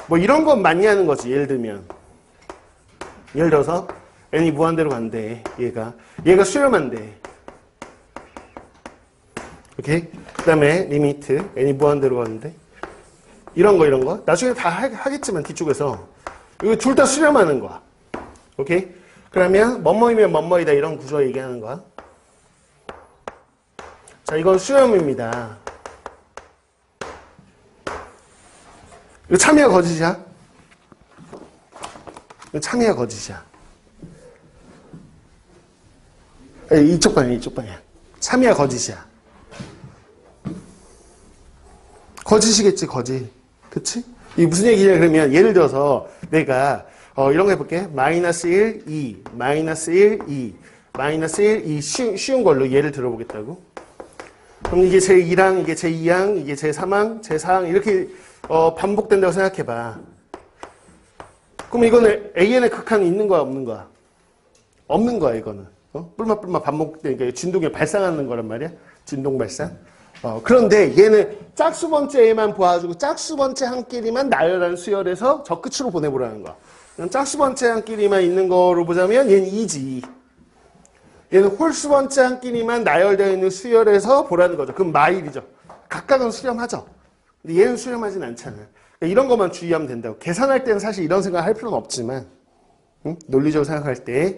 뭐 이런 건 많이 하는 거지. 예를 들어서 n이 무한대로 간대. 얘가 수렴한대. 오케이? 그 다음에 리미트 n이 무한대로 가는데 이런 거 나중에 다 하겠지만 뒤쪽에서 이거 둘 다 수렴하는 거야. 오케이? 그러면 뭐뭐이면 뭐뭐이다 이런 구조 얘기하는 거야. 자, 이건 수렴입니다. 이거 참이야 거짓이야? 이거 참이야 거짓이야? 이쪽 방향. 참이야 거짓이야? 거짓이겠지, 거짓. 그치? 이게 무슨 얘기냐, 그러면, 예를 들어서, 내가, 이런 거 해볼게. 마이너스 1, 2, 마이너스 1, 2, 마이너스 1, 2, 쉬운 걸로 예를 들어보겠다고. 그럼 이게 제2항, 이게 제2항, 이게 제3항, 제4항, 이렇게, 반복된다고 생각해봐. 그럼 이거는 AN의 극한이 있는 거야, 없는 거야? 없는 거야, 이거는. 뿔마 반복되니까 진동이 발생하는 거란 말이야. 진동 발생. 그런데 얘는 짝수 번째에만 보아주고 짝수 번째 한끼리만 나열한 수열에서 저 끝으로 보내보라는 거야. 짝수 번째 한끼리만 있는 거로 보자면 얘는 2지. 얘는 홀수 번째 한끼리만 나열되어 있는 수열에서 보라는 거죠. 그럼 마일이죠. 각각은 수렴하죠. 근데 얘는 수렴하진 않잖아. 그러니까 이런 것만 주의하면 된다고. 계산할 때는 사실 이런 생각 할 필요는 없지만 논리적으로 생각할 때.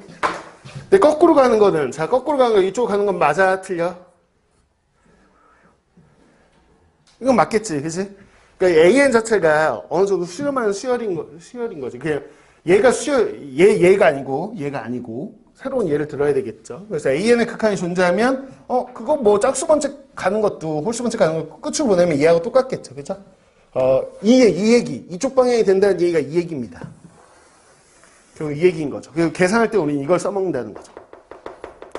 근데 거꾸로 가는 거는 거꾸로 가는 거 이쪽으로 가는 건 맞아? 틀려? 이건 맞겠지, 그치? 그러니까 AN 자체가 어느 정도 수렴하는 수열인 거지. 그냥 얘가 아니고 새로운 예를 들어야 되겠죠. 그래서 AN의 극한이 존재하면 그거 뭐 짝수 번째 가는 것도 홀수 번째 가는 거 끝으로 보내면 얘하고 똑같겠죠, 그죠? 이 얘기 이쪽 방향이 된다는 얘기가 이 얘기입니다. 결국 이 얘기인 거죠. 그리고 계산할 때 우리는 이걸 써먹는다는 거죠.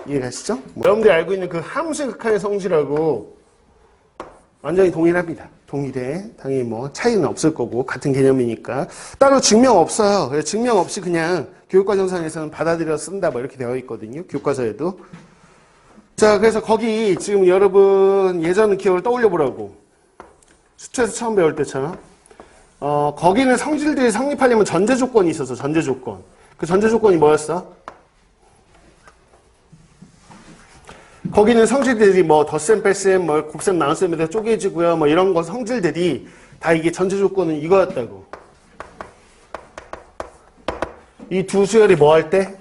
이해가시죠? 여러분들이 알고 있는 그 함수의 극한의 성질하고 완전히 동일합니다. 동일해. 당연히 뭐 차이는 없을 거고 같은 개념이니까. 따로 증명 없어요. 그래서 증명 없이 그냥 교육과정상에서는 받아들여 쓴다 뭐 이렇게 되어 있거든요. 교과서에도. 자, 그래서 거기 지금 여러분 예전 기억을 떠올려 보라고. 수초에서 처음 배울 때처럼. 거기는 성질들이 성립하려면 전제 조건이 있어서 전제 조건. 그 전제 조건이 뭐였어? 거기는 성질들이 뭐 덧셈, 뺄셈, 뭐 곱셈, 나눗셈에 쪼개지고요. 뭐 이런 거 성질들이 다 이게 전제 조건은 이거였다고. 이 두 수열이 뭐 할 때?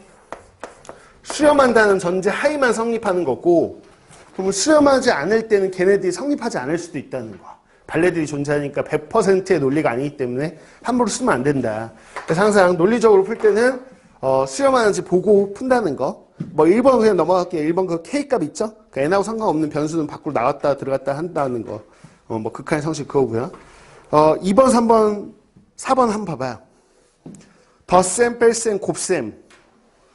수렴한다는 전제 하에만 성립하는 거고, 그러면 수렴하지 않을 때는 걔네들이 성립하지 않을 수도 있다는 거야. 발레들이 존재하니까 100%의 논리가 아니기 때문에 함부로 쓰면 안 된다. 그래서 항상 논리적으로 풀 때는 수렴하는지 보고 푼다는 거. 뭐 1번 그냥 넘어갈게요. 1번 그 K값 있죠? 그 N하고 상관없는 변수는 밖으로 나갔다 들어갔다 한다는 거. 뭐 극한의 성질 그거고요. 2번, 3번, 4번 한번 봐봐요. 덧셈, 뺄셈, 곱셈.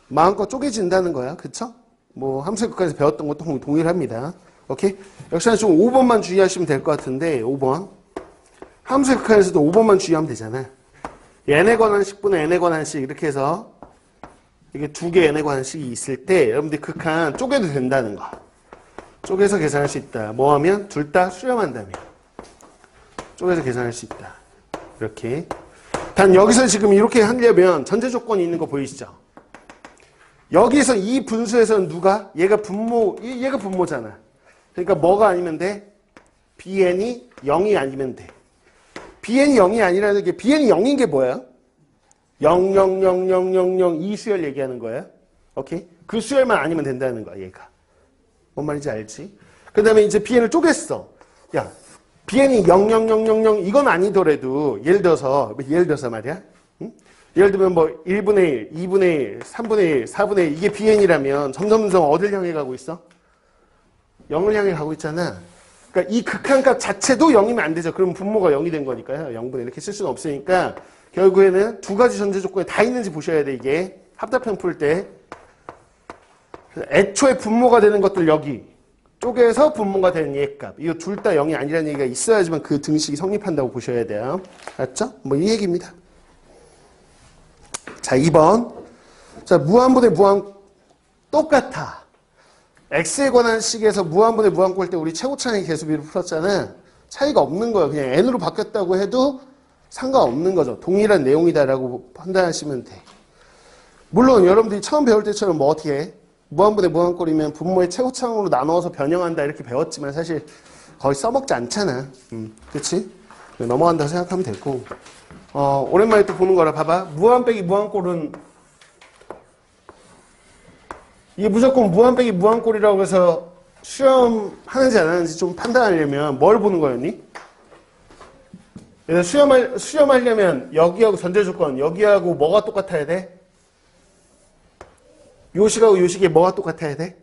마음껏 쪼개진다는 거야. 그쵸? 뭐 함수의 극한에서 배웠던 것도 동일합니다. 오케이? 역시나 좀 5번만 주의하시면 될 것 같은데 5번. 함수의 극한에서도 5번만 주의하면 되잖아. n에 관한 식분의 n에 관한 식 이렇게 해서 이게 두 개 n에 관한 식이 있을 때 여러분들 극한 쪼개도 된다는 거. 쪼개서 계산할 수 있다. 뭐 하면? 둘 다 수렴한다면. 쪼개서 계산할 수 있다. 이렇게. 단 여기서 지금 이렇게 하려면 전제 조건이 있는 거 보이시죠? 여기서 이 분수에서는 누가? 얘가 분모잖아. 그러니까 뭐가 아니면 돼? bn이 0이 아니면 돼. bn이 0이 아니라는 게 bn이 0인 게 뭐예요? 0, 0, 0, 0, 0, 0 이 수열 얘기하는 거예요. 오케이? 그 수열만 아니면 된다는 거야, 얘가. 뭔 말인지 알지? 그 다음에 이제 bn을 쪼갰어. 야, bn이 0, 0, 0, 0, 0 이건 아니더라도 예를 들어서 말이야. 응? 예를 들면 뭐 1분의 1, 2분의 1, 3분의 1, 4분의 1 이게 bn이라면 점점 어딜 향해 가고 있어? 0을 향해 가고 있잖아. 그러니까 이 극한값 자체도 0이면 안 되죠. 그럼 분모가 0이 된 거니까요. 0분의 이렇게 쓸 수는 없으니까 결국에는 두 가지 전제 조건이 다 있는지 보셔야 돼. 이게 합답형 풀 때 애초에 분모가 되는 것들 여기 쪼개서 분모가 되는 얘 값. 이거 둘 다 0이 아니라는 얘기가 있어야지만 그 등식이 성립한다고 보셔야 돼요. 알았죠? 뭐 이 얘기입니다. 자, 2번. 자, 무한분의 무한 똑같아. x에 관한 식에서 무한분의 무한꼴 때 우리 최고차항의 계수비를 풀었잖아. 차이가 없는 거예요. 그냥 n으로 바뀌었다고 해도 상관없는 거죠. 동일한 내용이다라고 판단하시면 돼. 물론 여러분들이 처음 배울 때처럼 뭐 어떻게 해? 무한분의 무한꼴이면 분모의 최고차항으로 나누어서 변형한다 이렇게 배웠지만 사실 거의 써먹지 않잖아. 그치? 넘어간다고 생각하면 되고. 오랜만에 또 보는 거라 봐봐. 무한 빼기 무한꼴은 이게 무조건 무한 빼기 무한꼴이라고 해서 수렴 하는지 안 하는지 좀 판단하려면 뭘 보는 거였니? 수렴하려면 여기하고 전제 조건, 여기하고 뭐가 똑같아야 돼? 요식하고 요식이 뭐가 똑같아야 돼?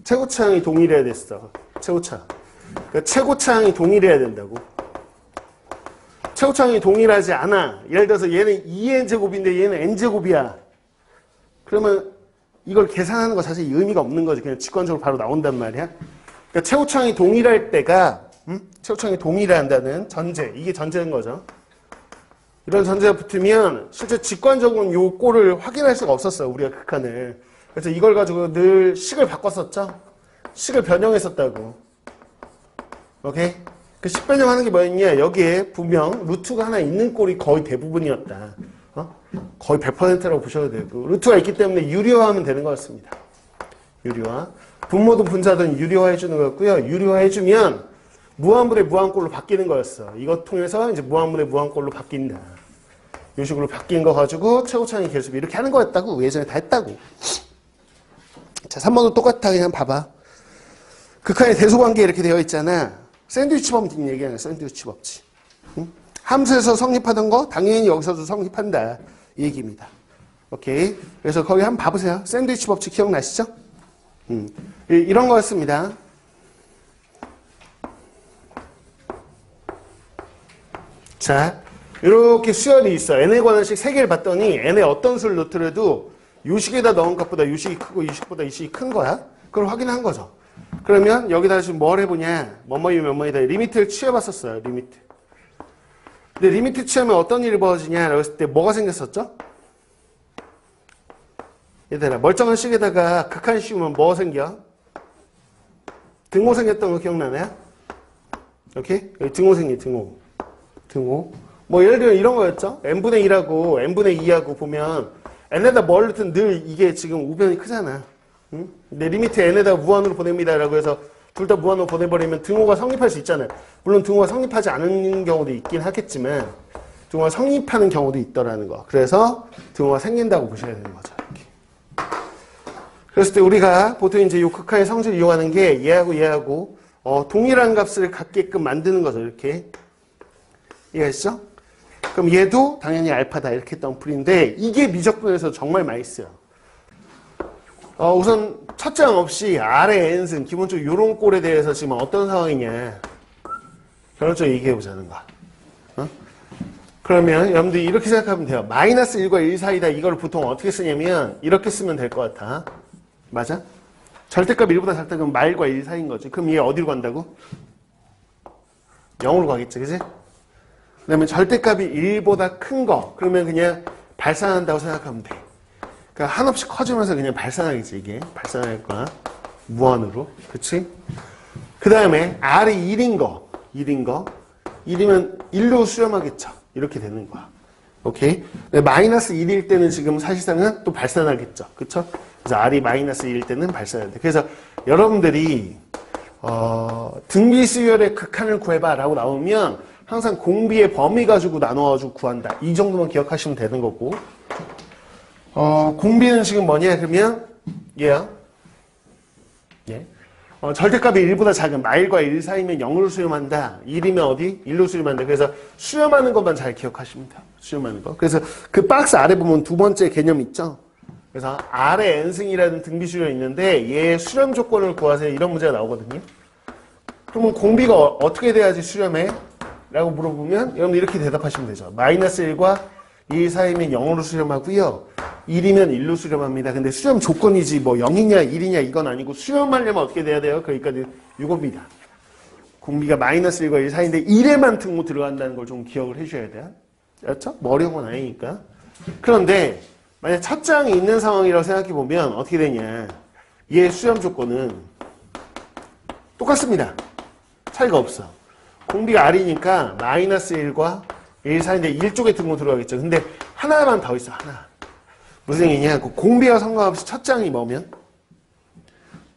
최고차항이 동일해야 됐어. 최고차항. 그러니까 최고차항이 동일해야 된다고. 최고차항이 동일하지 않아. 예를 들어서 얘는 2n제곱인데 얘는 n제곱이야. 그러면 이걸 계산하는 거 사실 의미가 없는 거지. 그냥 직관적으로 바로 나온단 말이야. 그러니까 최고차항이 동일할 때가 최고차항이 동일한다는 전제. 이게 전제인 거죠. 이런 전제가 붙으면 실제 직관적으로는 요 꼴을 확인할 수가 없었어요. 우리가 극한을. 그래서 이걸 가지고 늘 식을 바꿨었죠. 식을 변형했었다고. 오케이? 그 식 변형하는 게 뭐였냐? 여기에 분명 루트가 하나 있는 꼴이 거의 대부분이었다. 거의 100%라고 보셔도 되고 루트가 있기 때문에 유리화하면 되는 거였습니다. 유리화. 분모든 분자든 유리화해주는 거였고요. 유리화해주면 무한분의 무한꼴로 바뀌는 거였어. 이것 통해서 이제 무한분의 무한꼴로 바뀐다. 이 식으로 바뀐 거 가지고 최고차항의 계수비 이렇게 하는 거였다고. 예전에 다 했다고. 자, 3번도 똑같아. 그냥 봐봐. 극한의 대소관계 이렇게 되어 있잖아. 샌드위치 법칙 얘기하는 샌드위치 법칙. 응? 함수에서 성립하던 거 당연히 여기서도 성립한다. 이 얘기입니다. 오케이. 그래서 거기 한번 봐보세요. 샌드위치 법칙 기억나시죠? 이런 거였습니다. 자, 이렇게 수열이 있어. n에 관한 식 3개를 봤더니 n에 어떤 수를 넣더라도 요 식에다 넣은 값보다 요 식이 크고 이 식보다 이 식이 큰 거야. 그걸 확인한 거죠. 그러면 여기다 지금 뭘 해보냐. 뭐뭐이면 뭐뭐이다. 리미트를 취해봤었어요. 리미트. 근데 리미트 취하면 어떤 일이 벌어지냐라고 했을 때 뭐가 생겼었죠? 얘들아, 멀쩡한 식에다가 극한 씌우면 뭐 생겨? 등호 생겼던 거 기억나나요? 오케이? 여기 등호 생겨, 등호. 등호. 뭐 예를 들면 이런 거였죠? n분의 1하고 n분의 2하고 보면 n에다 뭘 넣든 늘 이게 지금 우변이 크잖아. 응? 근데 리미트 n에다 무한으로 보냅니다 라고 해서 둘 다 무한으로 보내버리면 등호가 성립할 수 있잖아요. 물론 등호가 성립하지 않은 경우도 있긴 하겠지만 등호가 성립하는 경우도 있더라는 거. 그래서 등호가 생긴다고 보셔야 되는 거죠. 이렇게. 그랬을 때 우리가 보통 이제 요 극한의 성질을 이용하는 게 얘하고 동일한 값을 갖게끔 만드는 거죠. 이렇게. 이해하시죠? 그럼 얘도 당연히 알파다 이렇게 했던 풀인데 이게 미적분에서 정말 많이 써요. 우선 첫 장 없이 R의 n승 기본적으로 이런 꼴에 대해서 지금 어떤 상황이냐 결론적으로 얘기해보자는 거야. 그러면 여러분들이 이렇게 생각하면 돼요. 마이너스 1과 1 사이다. 이걸 보통 어떻게 쓰냐면 이렇게 쓰면 될 것 같아. 맞아? 절대값 1보다 작다 그러면 말과 1 사이인 거지. 그럼 얘 어디로 간다고? 0으로 가겠지. 그지? 그 다음에 절대값이 1보다 큰 거. 그러면 그냥 발산한다고 생각하면 돼. 그러니까 한없이 커지면서 그냥 발산하겠지. 이게. 발산할 거야. 무한으로. 그치? 그 다음에 R이 1인 거. 1이면 1로 수렴하겠죠. 이렇게 되는 거야. 오케이? 마이너스 1일 때는 지금 사실상은 또 발산하겠죠. 그쵸? 그래서 R이 마이너스 1일 때는 발산해야 돼. 그래서 여러분들이, 등비 수열의 극한을 구해봐 라고 나오면 항상 공비의 범위 가지고 나눠가지고 구한다. 이 정도만 기억하시면 되는 거고. 공비는 지금 뭐냐? 그러면, 얘야. 예. 절대값이 1보다 작은 마일과 1 사이면 0으로 수렴한다. 1이면 어디? 1로 수렴한다. 그래서 수렴하는 것만 잘 기억하시면 돼요. 수렴하는 거. 그래서 그 박스 아래 보면 두 번째 개념 있죠? 그래서 R의 n승이라는 등비 수렴이 있는데 얘의 수렴 조건을 구하세요. 이런 문제가 나오거든요. 그러면 공비가 어떻게 돼야지 수렴해? 라고 물어보면 여러분들 이렇게 대답하시면 되죠. 마이너스 1과 1 사이면 0으로 수렴하고요. 1이면 1로 수렴합니다. 근데 수렴 조건이지 뭐 0이냐 1이냐 이건 아니고 수렴하려면 어떻게 돼야 돼요? 그러니까 이겁니다. 공비가 마이너스 1과 1 사이인데 1에만 등호 들어간다는 걸 좀 기억을 해주셔야 돼요. 그렇죠? 뭐 어려운 건 아니니까. 그런데 만약 첫 장이 있는 상황이라고 생각해보면 어떻게 되냐. 얘의 수렴 조건은 똑같습니다. 차이가 없어. 공비가 R이니까 마이너스 1과 1 사이인데 1쪽에 등호 들어가겠죠. 근데 하나만 더 있어. 하나. 무슨 얘기냐? 그 공비와 상관없이 첫 장이 뭐면?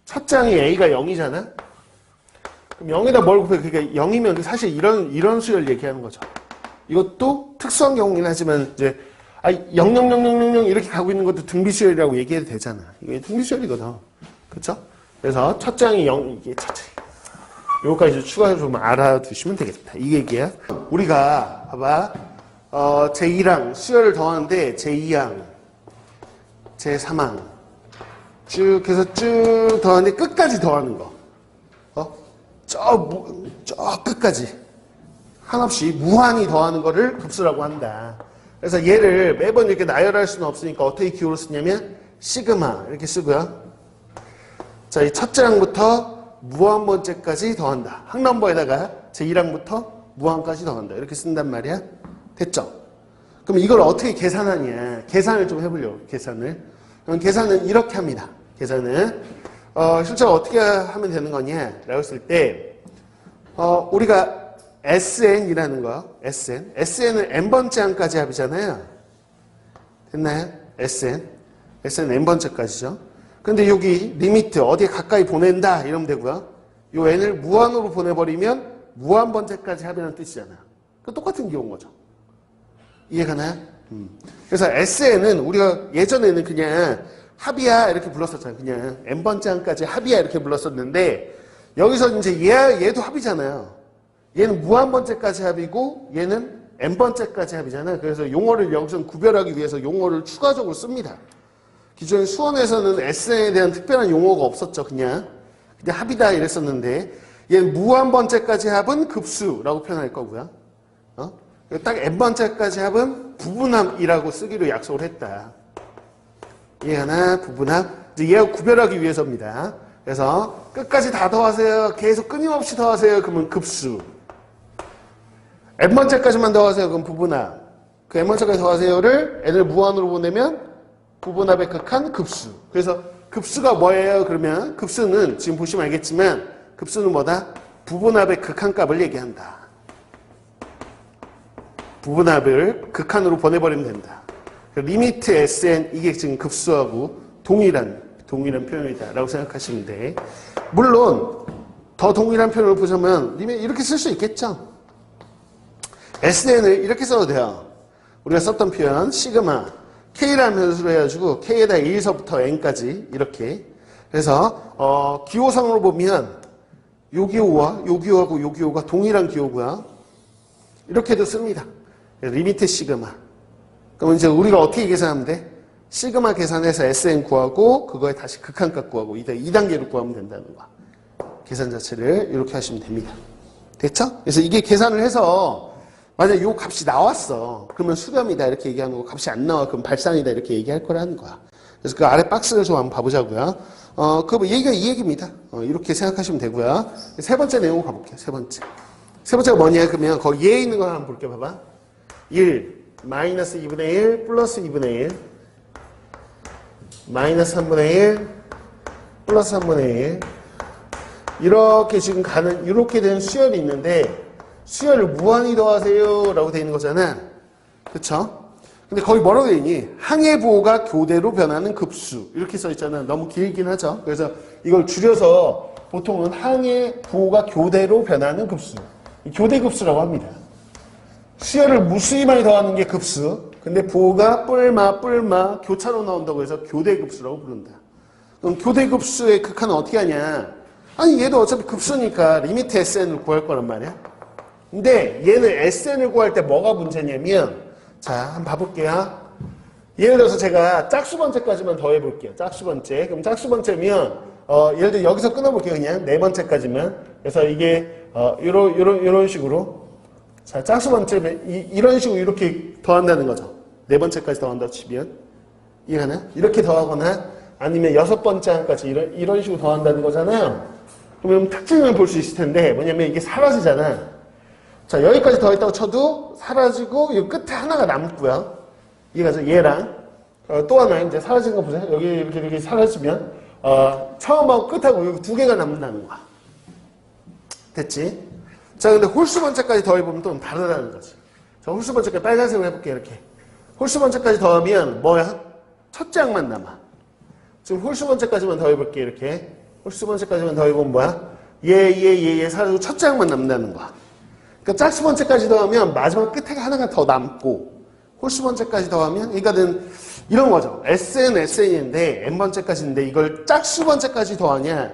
첫 장이 A가 0이잖아? 그럼 0에다 뭘 곱해? 그러니까 0이면 사실 이런 수열 얘기하는 거죠. 이것도 특수한 경우긴 하지만 이제 00000 이렇게 가고 있는 것도 등비수열이라고 얘기해도 되잖아. 이게 등비수열이거든. 그쵸? 그래서 첫 장이 0, 이게 첫 장이. 요거까지 추가해서 좀 알아두시면 되겠다. 이 얘기야. 우리가, 봐봐. 제2랑 수열을 더하는데, 제2항, 제3항. 쭉 해서 쭉 더하는데, 끝까지 더하는 거. 저 끝까지. 한없이 무한히 더하는 거를 급수라고 한다. 그래서 얘를 매번 이렇게 나열할 수는 없으니까 어떻게 기호로 쓰냐면, 시그마. 이렇게 쓰고요. 자, 이 첫째 항부터 무한번째까지 더한다. 항넘버에다가 제1항부터 무한까지 더한다. 이렇게 쓴단 말이야. 됐죠? 그럼 이걸 어떻게 계산하냐. 계산을 좀 해보려고. 계산을. 그럼 계산은 이렇게 합니다. 계산은 실제로 어떻게 하면 되는 거냐 라고 했을 때 우리가 SN이라는 거 SN은 n번째 항까지 합이잖아요. 됐나요? SN n번째까지죠. 근데 여기 리미트 어디에 가까이 보낸다 이러면 되고요. 요 n을 무한으로 보내버리면 무한번째까지 합이라는 뜻이잖아요. 그 똑같은 기호인 거죠. 이해가나요? 그래서 SN은 우리가 예전에는 그냥 합이야 이렇게 불렀었잖아요. 그냥 n번째 항까지 합이야 이렇게 불렀었는데 여기서 이제 얘도 합이잖아요. 얘는 무한번째까지 합이고 얘는 n번째까지 합이잖아요. 그래서 용어를 여기서 구별하기 위해서 용어를 추가적으로 씁니다. 기존 수원에서는 SN에 대한 특별한 용어가 없었죠. 그냥 합이다 이랬었는데 얘는 무한번째까지 합은 급수라고 표현할 거고요. 딱 n번째까지 합은 부분합이라고 쓰기로 약속을 했다. 이해하나? 부분합. 얘하고 구별하기 위해서입니다. 그래서 끝까지 다 더하세요. 계속 끊임없이 더하세요. 그러면 급수. n번째까지만 더하세요. 그럼 부분합. 그 n번째까지 더하세요를 n을 무한으로 보내면 부분합의 극한 급수. 그래서 급수가 뭐예요? 그러면 급수는 지금 보시면 알겠지만 급수는 뭐다? 부분합의 극한값을 얘기한다. 부분합을 극한으로 보내버리면 된다. 리미트 SN 이게 지금 급수하고 동일한 표현이다 라고 생각하시면 돼. 물론 더 동일한 표현을 보자면 이렇게 쓸 수 있겠죠. SN을 이렇게 써도 돼요. 우리가 썼던 표현 시그마 K라는 변수로 해가지고 K에다 1서부터 N까지 이렇게. 그래서 기호상으로 보면 요 기호와 요 기호하고 요 기호가 동일한 기호고요. 이렇게도 씁니다. 리미트 시그마. 그럼 이제 우리가 어떻게 계산하면 돼? 시그마 계산해서 SN 구하고 그거에 다시 극한값 구하고 2단계로 구하면 된다는 거. 계산 자체를 이렇게 하시면 됩니다. 됐죠? 그래서 이게 계산을 해서 만약에 요 값이 나왔어. 그러면 수렴이다 이렇게 얘기하는 거. 값이 안 나와. 그럼 발산이다 이렇게 얘기할 거라는 거야. 그래서 그 아래 박스를 좀 한번 봐보자고요. 그 얘기가 이 얘기입니다. 이렇게 생각하시면 되고요. 세 번째 내용 가볼게요. 세 번째가 뭐냐? 그러면 거기 얘에 있는 거 한번 볼게요. 봐봐. 1, 마이너스 2분의 1, 플러스 2분의 1, 마이너스 3분의 1, 플러스 3분의 1. 이렇게 지금 이렇게 된 수열이 있는데 수열을 무한히 더하세요 라고 되어 있는 거잖아. 그쵸? 근데 거기 뭐라고 되어 있니? 항의 부호가 교대로 변하는 급수. 이렇게 써 있잖아. 너무 길긴 하죠. 그래서 이걸 줄여서 보통은 항의 부호가 교대로 변하는 급수. 교대 급수라고 합니다. 수열을 무수히 많이 더하는 게 급수. 근데 부호가 뿔마 교차로 나온다고 해서 교대 급수라고 부른다. 그럼 교대 급수의 극한은 어떻게 하냐? 아니 얘도 어차피 급수니까 리미트 SN을 구할 거란 말이야. 근데 얘는 SN을 구할 때 뭐가 문제냐면 자 한번 봐볼게요. 예를 들어서 제가 짝수번째까지만 더해볼게요. 짝수번째. 그럼 짝수번째면 예를 들어 여기서 끊어볼게요. 그냥 네 번째까지만. 그래서 이게 이런 식으로 자 짝수번째면 이런 식으로 이렇게 더한다는 거죠. 네 번째까지 더한다고 치면 이해하나? 이렇게 더하거나 아니면 여섯 번째 항까지 이런 식으로 더한다는 거잖아요. 그러면 특징을 볼 수 있을 텐데 뭐냐면 이게 사라지잖아. 자, 여기까지 더했다고 쳐도 사라지고 이 끝에 하나가 남고요. 이해가죠? 얘랑 또 하나 이제 사라진 거 보세요. 여기 이렇게 사라지면 처음하고 끝하고 여기 두 개가 남는다는 거야. 됐지? 자, 근데 홀수 번째까지 더해보면 또 다르다는 거지. 자, 홀수 번째까지 빨간색으로 해볼게, 이렇게. 홀수 번째까지 더하면 뭐야? 첫째 항만 남아. 지금 홀수 번째까지만 더해볼게, 이렇게. 홀수 번째까지만 더해보면 뭐야? 얘 사라지고 첫째 항만 남는다는 거야. 그러니까 짝수 번째까지 더하면 마지막 끝에 하나가 더 남고, 홀수 번째까지 더하면, 그러니까는 이런 거죠. SN인데, N번째까지인데, 이걸 짝수 번째까지 더하냐,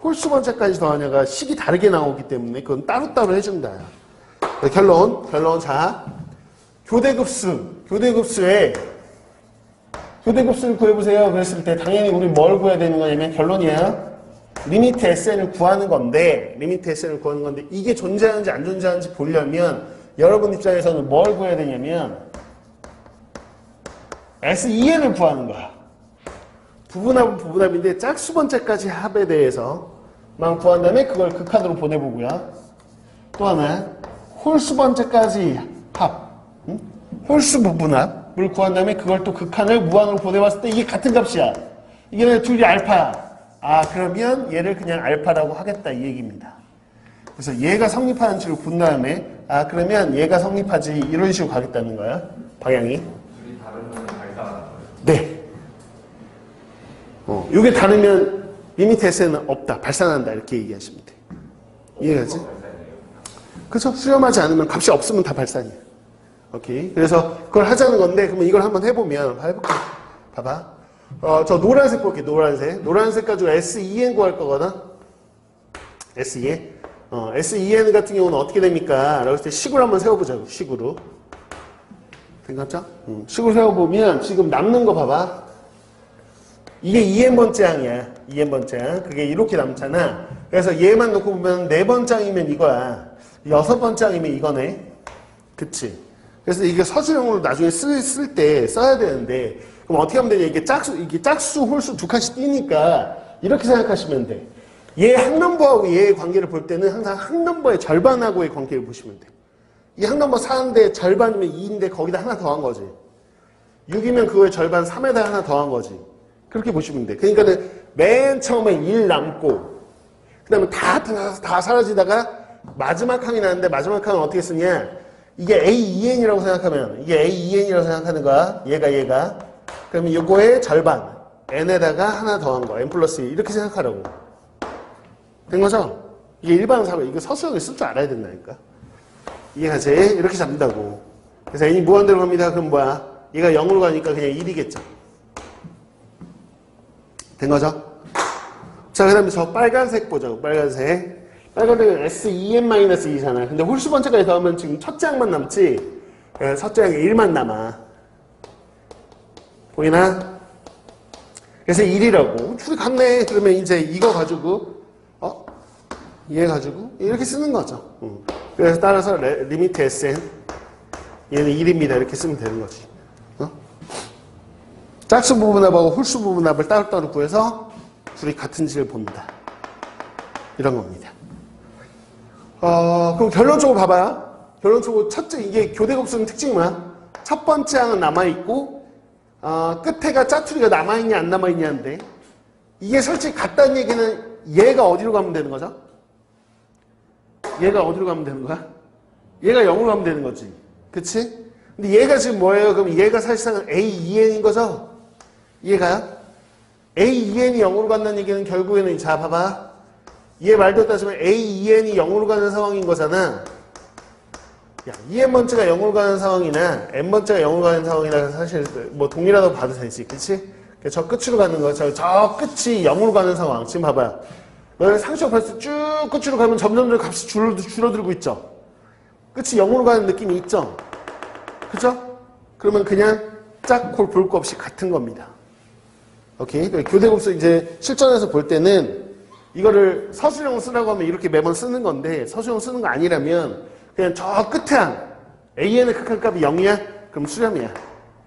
홀수 번째까지 더하냐가 식이 다르게 나오기 때문에 그건 따로따로 해준다. 결론. 자, 교대급수를 구해보세요. 그랬을 때 당연히 우리 뭘 구해야 되는 거냐면 결론이야. 리미트 SN을 구하는 건데, 이게 존재하는지 안 존재하는지 보려면 여러분 입장에서는 뭘 구해야 되냐면 SEN을 구하는 거야. 부분합은 부분합인데 짝수 번째까지 합에 대해서만 구한 다음에 그걸 극한으로 보내보고요. 또 하나, 홀수 번째까지 합, 홀수 부분합을 구한 다음에 그걸 또 극한을 무한으로 보내봤을 때 이게 같은 값이야. 이게 둘이 알파야. 아, 그러면 얘를 그냥 알파라고 하겠다 이 얘기입니다. 그래서 얘가 성립하는지를 본 다음에 아, 그러면 얘가 성립하지 이런 식으로 가겠다는 거야. 방향이. 둘이 다르면 발사. 네. 이게 다르면 리미트 S는 없다. 발산한다. 이렇게 얘기하시면 돼. 이해가지? 그렇죠? 수렴하지 않으면 값이 없으면 다 발산이야. 오케이. 그래서 그걸 하자는 건데 그러면 이걸 한번 해보면 해볼게. 봐봐. 저 노란색 볼게. 노란색 가지고 SEN 구할 거거든. SEN. SEN 같은 경우는 어떻게 됩니까? 라고 했을 때 식으로 한번 세워보자고. 식으로. 생각죠? 식으로 세워보면 지금 남는 거 봐봐. 이게 2n번째 항이야. 2n번째 항. 그게 이렇게 남잖아. 그래서 얘만 놓고 보면 4번째 항이면 이거야. 6번째 항이면 이거네. 그치? 그래서 이게 서술형으로 나중에 쓸 때 써야 되는데 그럼 어떻게 하면 되냐. 이게 짝수, 홀수 두 칸씩 띄니까 이렇게 생각하시면 돼. 얘 항넘버하고 얘의 관계를 볼 때는 항상 항넘버의 절반하고의 관계를 보시면 돼. 이 항넘버 4인데 절반이면 2인데 거기다 하나 더한 거지. 6이면 그거의 절반 3에다 하나 더한 거지. 그렇게 보시면 돼. 그러니까는 맨 처음에 1 남고 그 다음에 다 사라지다가 마지막 항이 나는데 마지막 항은 어떻게 쓰냐. 이게 AEN이라고 생각하면 이게 AEN이라고 생각하는 거야. 얘가. 그러면 이거의 절반 N에다가 하나 더한 거. N 플러스 1 이렇게 생각하라고. 된 거죠? 이게 일반 사고 이거 서술형에 쓸 줄 알아야 된다니까. 이해가지? 이렇게 잡는다고. 그래서 N이 무한대로 갑니다. 그럼 뭐야? 얘가 0으로 가니까 그냥 1이겠죠. 된 거죠? 자, 그 다음에 저 빨간색 보자고. 빨간색은 SEN-2잖아. 근데 홀수 번째까지 더하면 지금 첫째 항만 남지. 첫째 항에 1만 남아. 보이나? 그래서 1이라고. 둘이 같네. 그러면 이제 이거 가지고 얘 가지고 이렇게 쓰는 거죠. 그래서 따라서 리미트 SN 얘는 1입니다. 이렇게 쓰면 되는 거지. 짝수 부분합하고 홀수 부분합을 따로따로 구해서 둘이 같은지를 봅니다. 이런 겁니다. 그럼 결론적으로 봐봐요. 결론적으로 첫째, 이게 교대급수는 특징이 뭐야? 첫 번째 항은 남아있고, 끝에가 짜투리가 남아있냐, 안 남아있냐인데, 이게 솔직히 같다는 얘기는 얘가 어디로 가면 되는 거죠? 얘가 어디로 가면 되는 거야? 얘가 0으로 가면 되는 거지. 그치? 근데 얘가 지금 뭐예요? 그럼 얘가 사실상은 AEN인 거죠? 얘가요? AEN이 0으로 간다는 얘기는 결국에는, 자, 봐봐. 얘 말대로 따지면 AEN이 0으로 가는 상황인 거잖아. 야, EN번째가 0으로 가는 상황이나 N번째가 0으로 가는 상황이나 사실 뭐 동일하다고 봐도 되지. 그치? 저 끝으로 가는 거, 저 끝이 0으로 가는 상황. 지금 봐봐요. 너네 상식 벌써 쭉 끝으로 가면 점점 값이 줄어들고 있죠? 끝이 0으로 가는 느낌이 있죠? 그죠? 그러면 그냥 짝 볼 거 없이 같은 겁니다. 오케이? 교대급수 이제 실전에서 볼 때는 이거를 서술형 쓰라고 하면 이렇게 매번 쓰는 건데 서술형 쓰는 거 아니라면 그냥 저 끝에 한 AN의 극한값이 0이야? 그럼 수렴이야.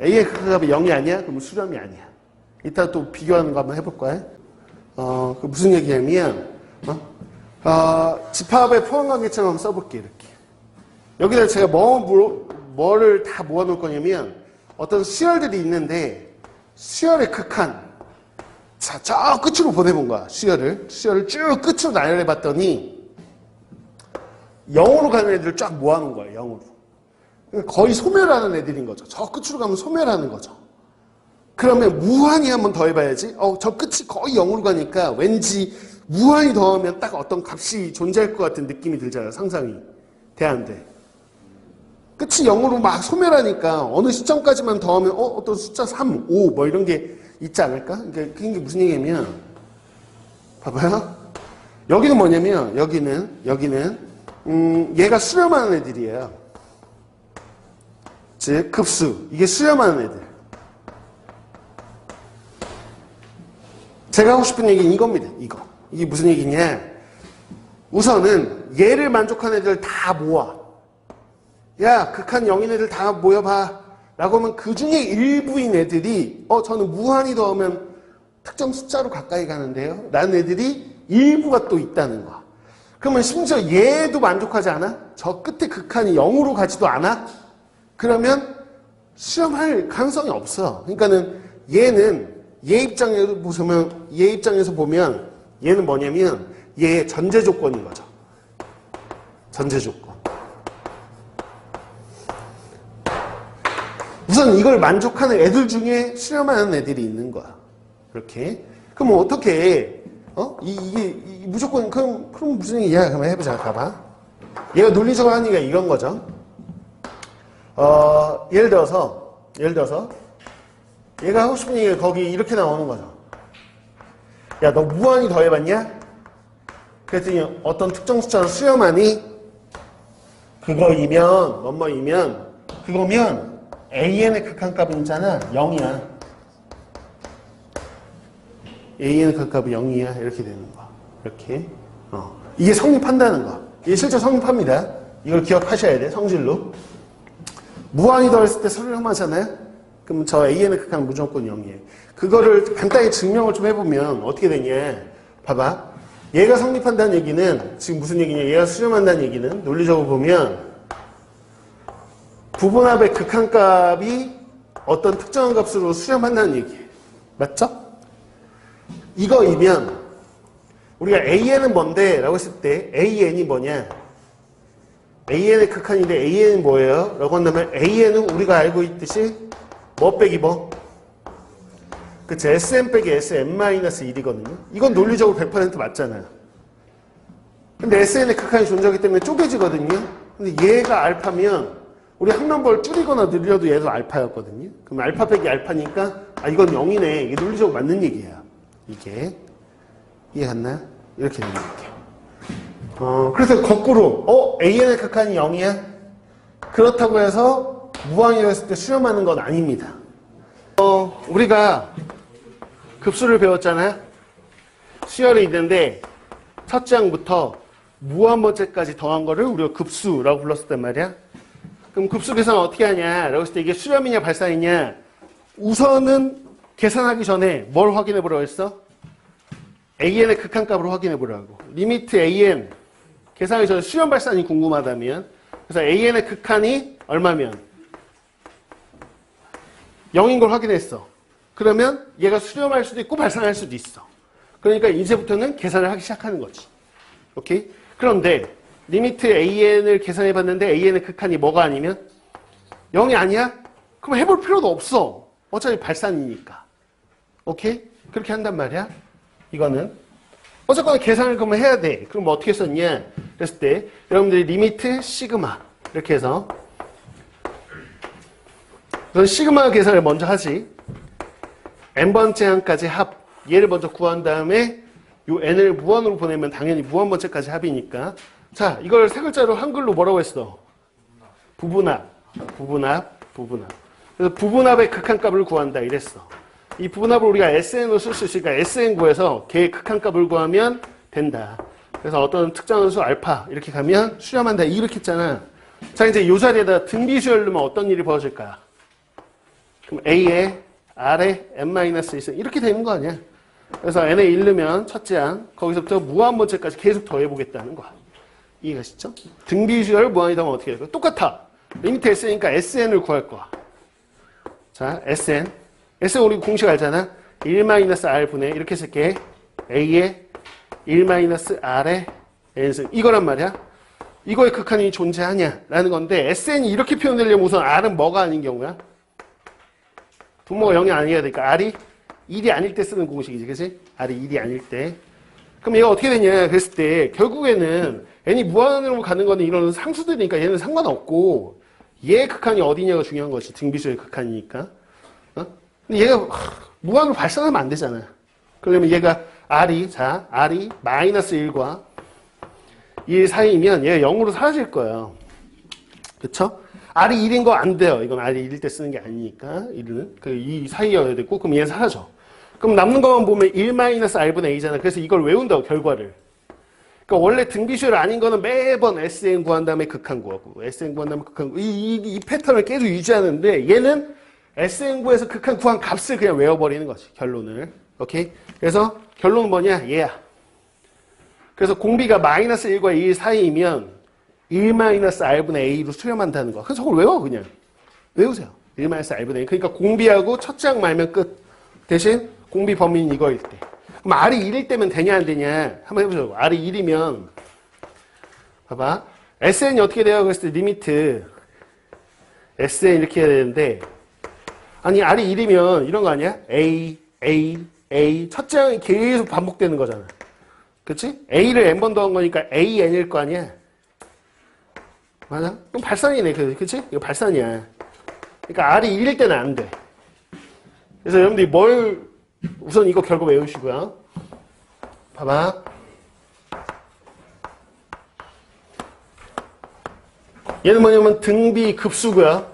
A의 극한값이 0이 아니야? 그럼 수렴이 아니야. 이따 또 비교하는 거 한번 해볼 거야. 그 무슨 얘기냐면 집합의 포함관계처럼 써볼게. 이렇게 여기다 제가 뭐를 다 모아놓을 거냐면 어떤 수열들이 있는데 수열의 극한 자, 저 끝으로 보내본 거야. 수열을 쭉 끝으로 나열해 봤더니 0으로 가는 애들을 쫙 모아놓은 거예요. 0으로. 그러니까 거의 소멸하는 애들인 거죠. 저 끝으로 가면 소멸하는 거죠. 그러면 무한히 한번 더해봐야지. 저 끝이 거의 0으로 가니까 왠지 무한히 더하면 딱 어떤 값이 존재할 것 같은 느낌이 들잖아요. 상상이. 돼, 안 돼? 끝이 0으로 막 소멸하니까 어느 시점까지만 더하면 어떤 숫자 3, 5 뭐 이런 게 있지 않을까? 그러니까 그게 무슨 얘기냐면 봐봐요. 여기는 뭐냐면 여기는 얘가 수렴하는 애들이에요. 즉 급수. 이게 수렴하는 애들. 제가 하고 싶은 얘기는 이겁니다. 이게 무슨 얘기냐? 우선은 얘를 만족하는 애들 다 모아. 야, 극한 0인 애들 다 모여봐. 라고 하면 그 중에 일부인 애들이 저는 무한히 더하면 특정 숫자로 가까이 가는데요. 라는 애들이 일부가 또 있다는 거야. 그러면 심지어 얘도 만족하지 않아? 저 끝에 극한이 0으로 가지도 않아? 그러면 수렴할 가능성이 없어. 그러니까는 얘는 얘 입장에서 보면 얘는 뭐냐면 얘의 전제 조건인 거죠. 전제 조건. 우선 이걸 만족하는 애들 중에 수렴하는 애들이 있는 거야. 이렇게. 그럼 어떻게 이게 무조건 그럼 무슨 얘기야? 그럼 해보자. 봐봐. 얘가 논리적으로 하는 얘기가 이런 거죠. 예를 들어서 얘가 하고 싶은 얘기가 거기 이렇게 나오는 거죠. 야, 너 무한히 더해봤냐? 그랬더니 어떤 특정 숫자를 수렴하니? 그거면 AN의 극한값은 있잖아. 0이야. AN의 극한값이 0이야. 이렇게 되는 거야. 이렇게. 이게 성립한다는 거야. 이게 실제 성립합니다. 이걸 기억하셔야 돼. 성질로. 무한히 더했을 때 수렴하잖아요. 그럼 저 AN의 극한은 무조건 0이에요. 그거를 간단히 증명을 좀 해보면 어떻게 되냐. 봐봐. 얘가 성립한다는 얘기는 지금 무슨 얘기냐. 얘가 수렴한다는 얘기는 논리적으로 보면 부분합의 극한값이 어떤 특정한 값으로 수렴한다는 얘기예요. 맞죠? 이거이면 우리가 AN은 뭔데? 라고 했을 때 AN이 뭐냐? AN의 극한인데 AN은 뭐예요? 라고 한다면 AN은 우리가 알고 있듯이 뭐 빼기 뭐? 그치? SM 빼기 SM-1이거든요. 이건 논리적으로 100% 맞잖아요. 근데 SN의 극한이 존재하기 때문에 쪼개지거든요. 근데 얘가 알파면 우리 한 넘버를 줄이거나 늘려도 얘도 알파였거든요. 그럼 알파 빼기 알파니까 이건 0이네. 이게 논리적으로 맞는 얘기예요. 이게 이해갔나요? 이렇게 되는 거예요. 그래서 거꾸로 AN의 극한이 0이야? 그렇다고 해서 무한이라고 했을 때 수렴하는 건 아닙니다. 우리가 급수를 배웠잖아요. 수열이 있는데 첫 장부터 무한번째까지 더한 거를 우리가 급수라고 불렀었단 말이야. 그럼 급수 계산을 어떻게 하냐라고 했을 때 이게 수렴이냐 발산이냐. 우선은 계산하기 전에 뭘 확인해 보라고 했어? AN의 극한값으로 확인해 보라고. 리미트 AN 계산하기 전에 수렴 발산이 궁금하다면, 그래서 AN의 극한이 얼마면 0인 걸 확인했어. 그러면 얘가 수렴할 수도 있고 발산할 수도 있어. 그러니까 이제부터는 계산을 하기 시작하는 거지. 오케이? 그런데 리미트 AN을 계산해 봤는데 AN의 극한이 뭐가 아니면 0이 아니야? 그럼 해볼 필요도 없어. 어차피 발산이니까. 오케이? 그렇게 한단 말이야. 이거는 어쨌거나 계산을 그러면 해야 돼. 그럼 뭐 어떻게 썼냐? 그랬을 때 여러분들이 리미트 시그마 이렇게 해서 우선 시그마 계산을 먼저 하지. n번째 항까지 합. 얘를 먼저 구한 다음에 요 n을 무한으로 보내면 당연히 무한번째까지 합이니까. 자, 이걸 세 글자로 한글로 뭐라고 했어? 부분합. 그래서 부분합의 극한값을 구한다 이랬어. 이 부분합을 우리가 SN으로 쓸 수 있으니까 SN 구해서 걔의 극한값을 구하면 된다. 그래서 어떤 특정한 수 알파 이렇게 가면 수렴한다 이렇게 했잖아. 자, 이제 이 자리에다 등비수열 넣으면 어떤 일이 벌어질까? 그럼 A에 R에 n-1 이렇게 되는 거 아니야? 그래서 n에 1 넣으면 첫째 항 거기서부터 무한번째까지 계속 더해보겠다는 거야. 이해가시죠? 등비수열 무한이 더하면 어떻게 될까? 똑같아. 리미트 S니까 SN을 구할 거야. 자, SN 우리 공식 알잖아. 1-R 분의 이렇게 쓸게. A에 1-R에 N승 이거란 말이야. 이거의 극한이 존재하냐라는 건데 SN이 이렇게 표현되려면 우선 R은 뭐가 아닌 경우야? 분모가 0이 아니어야 되니까 R이 1이 아닐 때 쓰는 공식이지, 그치? R이 1이 아닐 때. 그럼 얘가 어떻게 되냐 그랬을 때 결국에는 n이 무한으로 가는 거는 이런 상수들이니까 얘는 상관없고 얘의 극한이 어디냐가 중요한 거지. 등비수의 극한이니까. 어? 근데 얘가 무한으로 발산하면 안 되잖아. 그러면 얘가 R이 마이너스 1과 1 사이면 얘가 0으로 사라질 거예요. 그쵸? R이 1인 거 안 돼요. 이건 R이 1일 때 쓰는 게 아니니까. 1은. 이 사이여야 되고, 그럼 얘는 사라져. 그럼 남는 것만 보면 1-R분의 A잖아. 그래서 이걸 외운다고, 결과를. 그러니까 원래 등비수열 아닌 거는 매번 SN 구한 다음에 극한 구하고, SN 구한 다음에 극한 구하고, 이 패턴을 계속 유지하는데, 얘는 SN 구에서 극한 구한 값을 그냥 외워버리는 거지, 결론을. 오케이? 그래서 결론은 뭐냐? 얘야. 그래서 공비가 마이너스 1과 1 사이이면 1-R분의 A로 수렴한다는 거. 그래서 저걸 외워, 그냥. 외우세요. 1-R분의 A. 그러니까 공비하고 첫 장 말면 끝. 대신 공비 범위는 이거일 때. 그럼 R이 1일 때면 되냐, 안 되냐? 한번 해보죠. R이 1이면, 봐봐. SN이 어떻게 돼요? 그랬을 때 리미트. SN 이렇게 해야 되는데, 아니, R이 1이면 이런 거 아니야? A. 첫 장이 계속 반복되는 거잖아. 그치? A를 n번 더한 거니까 AN일 거 아니야? 맞아? 그럼 발산이네. 그치? 이거 발산이야. 그러니까 R이 1일 때는 안 돼. 그래서 여러분들이 우선 이거 결과 외우시고요. 봐봐. 얘는 뭐냐면 등비 급수고요.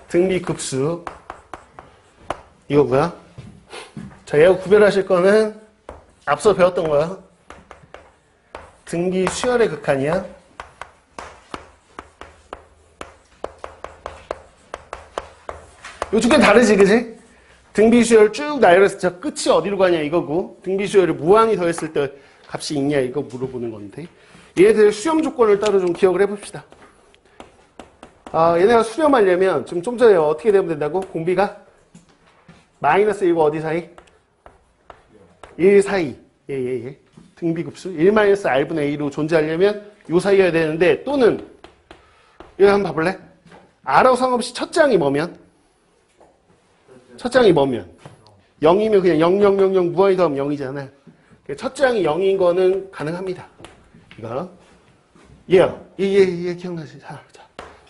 등비 급수. 이거고요. 자, 얘하고 구별하실 거는 앞서 배웠던 거야. 등비 수열의 극한이야. 요 두 개는 다르지, 그지? 등비 수열 쭉 나열했을 때 끝이 어디로 가냐 이거고, 등비 수열을 무한히 더했을 때 값이 있냐 이거 물어보는 건데, 얘들 수렴 조건을 따로 좀 기억을 해봅시다. 얘네가 수렴하려면 좀 전에 어떻게 되면 된다고? 공비가 마이너스 1과 어디 사이? 1 사이. 예. 등비급수 1-R분의 A로 존재하려면 요 사이여야 되는데, 또는 이거 한번 봐볼래? R하고 상관없이 첫 장이 뭐면? 첫 장이 뭐면? 0이면 그냥 0 무한히 더하면 0이잖아. 첫 장이 0인 거는 가능합니다. 이거. 얘 기억나지? 자.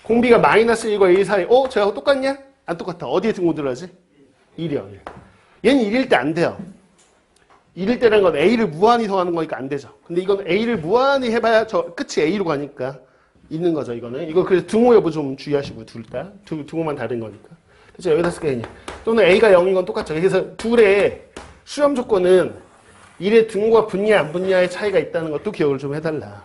공비가 마이너스 1과 1 사이. 쟤하고 똑같냐? 안 똑같아. 어디에 등호 들어가지? 1이요. 얘는 1일 때 안 돼요. 1일 때라는 건 A를 무한히 더하는 거니까 안 되죠. 근데 이건 A를 무한히 해봐야 저 끝이 A로 가니까 있는 거죠, 이거는. 이거 그래서 등호 여부 좀 주의하시고, 둘 다. 등호만 다른 거니까. 그래서 여기다 쓰겠냐. 또는 A가 0인 건 똑같죠. 그래서 둘의 수렴 조건은 1의 등호가 붙냐 안 붙냐의 차이가 있다는 것도 기억을 좀 해달라.